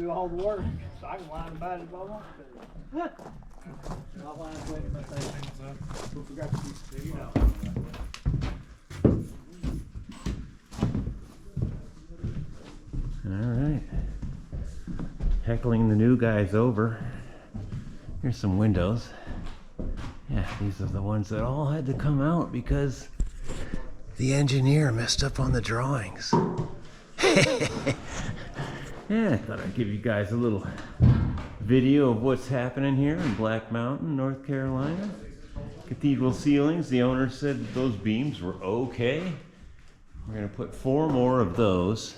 do all the work, so I can whine about it if I want to. I'll whine plenty of my things. We forgot to keep the video. All right. Heckling the new guys over. Here's some windows. Yeah, these are the ones that all had to come out because the engineer messed up on the drawings. Yeah, I thought I'd give you guys a little video of what's happening here in Black Mountain, North Carolina. Cathedral ceilings. The owner said those beams were okay. We're gonna put 4 more of those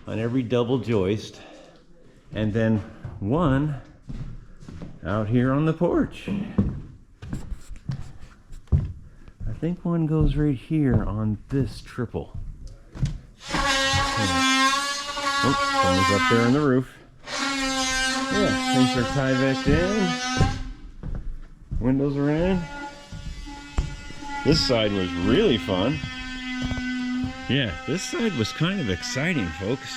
on every double joist, and then 1 out here on the porch. I think 1 goes right here on this triple. Oh, someone's up there on the roof. Yeah, things are Tyvek'd in. Windows are in. This side was really fun. Yeah, this side was kind of exciting, folks.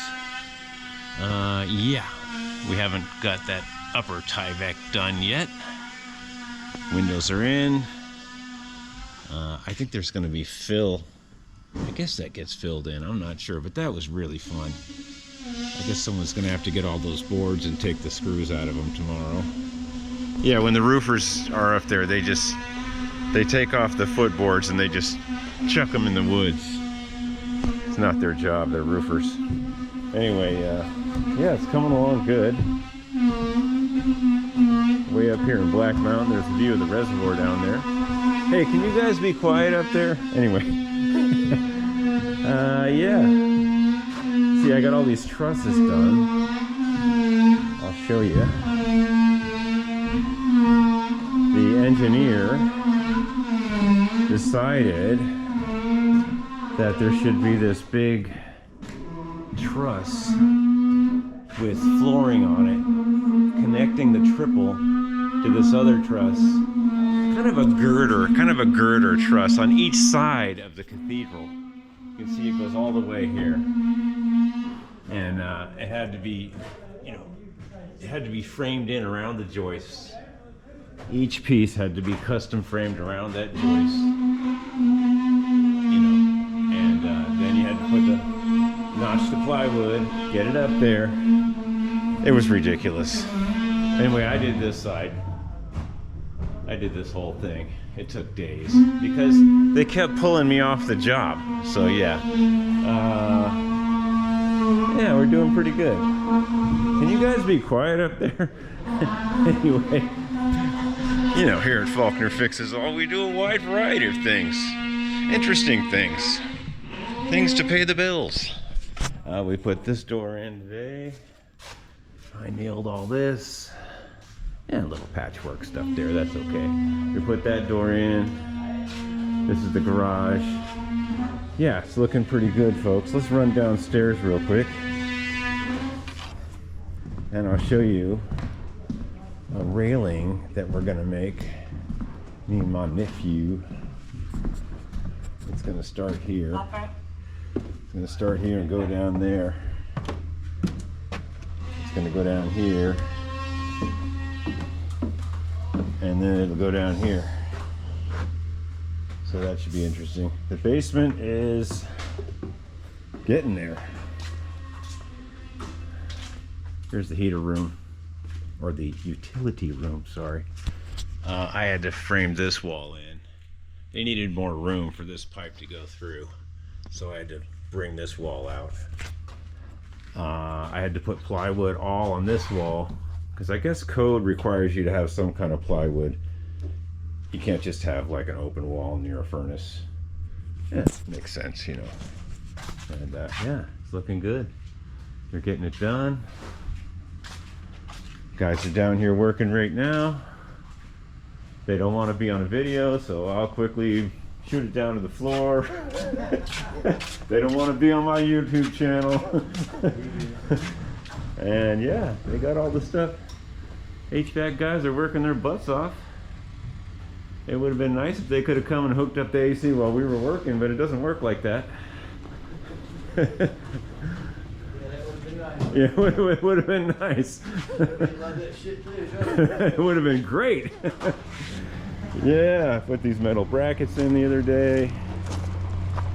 Yeah, we haven't got that upper Tyvek done yet. Windows are in. I think there's going to be fill. I guess that gets filled in. I'm not sure, but that was really fun. I guess someone's going to have to get all those boards and take the screws out of them tomorrow. Yeah, when the roofers are up there, they take off the footboards and they just chuck them in the woods. It's not their job, they're roofers. Anyway, yeah, it's coming along good. Way up here in Black Mountain, there's a view of the reservoir down there. Hey, can you guys be quiet up there? Anyway. Yeah. See, I got all these trusses done. I'll show you. The engineer decided that there should be this big truss with flooring on it, connecting the triple to this other truss. Kind of a girder truss on each side of the cathedral. You can see it goes all the way here. And it had to be, it had to be framed in around the joists. Each piece had to be custom framed around that joist. And then you had to put the notch the plywood, get it up there. It was ridiculous. Anyway, I did this side. I did this whole thing. It took days because they kept pulling me off the job. So yeah. Yeah, we're doing pretty good. Can you guys be quiet up there? Anyway, here at Faulkner Fixes All, we do a wide variety of things. Interesting things. Things to pay the bills. We put this door in today. I nailed all this. And a little patchwork stuff there, that's okay. We put that door in. This is the garage. Yeah, it's looking pretty good, folks. Let's run downstairs real quick. And I'll show you a railing that we're gonna make. Me and my nephew. It's gonna start here. It's gonna start here and go down there. It's gonna go down here. And then it'll go down here. So that should be interesting. The basement is getting there. Here's the heater room, or the utility room, sorry. I had to frame this wall in. They needed more room for this pipe to go through, so I had to bring this wall out. I had to put plywood all on this wall, because I guess code requires you to have some kind of plywood. You can't just have like an open wall near a furnace. Yeah, makes sense, And yeah, it's looking good. They're getting it done. Guys are down here working right now. They don't want to be on a video, so I'll quickly shoot it down to the floor. They don't want to be on my YouTube channel. And yeah, they got all the stuff. HVAC guys are working their butts off. It would have been nice if they could have come and hooked up the AC while we were working, but it doesn't work like that. Yeah, it would have been nice. It would have been great. Yeah, I put these metal brackets in the other day.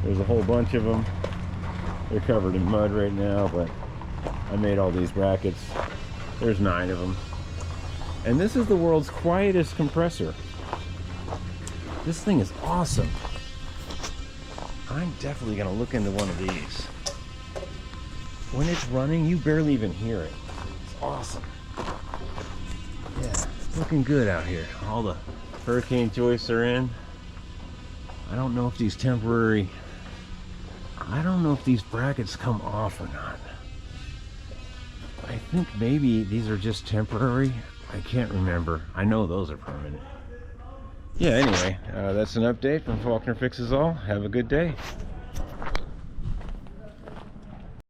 There's a whole bunch of them. They're covered in mud right now, but I made all these brackets. There's 9 of them. And this is the world's quietest compressor. This thing is awesome. I'm definitely gonna look into one of these. When it's running, you barely even hear it. It's awesome. Yeah, looking good out here. All the hurricane joists are in. I don't know if these brackets come off or not. I think maybe these are just temporary. I can't remember. I know those are permanent. Yeah, anyway, that's an update from Faulkner Fixes All. Have a good day.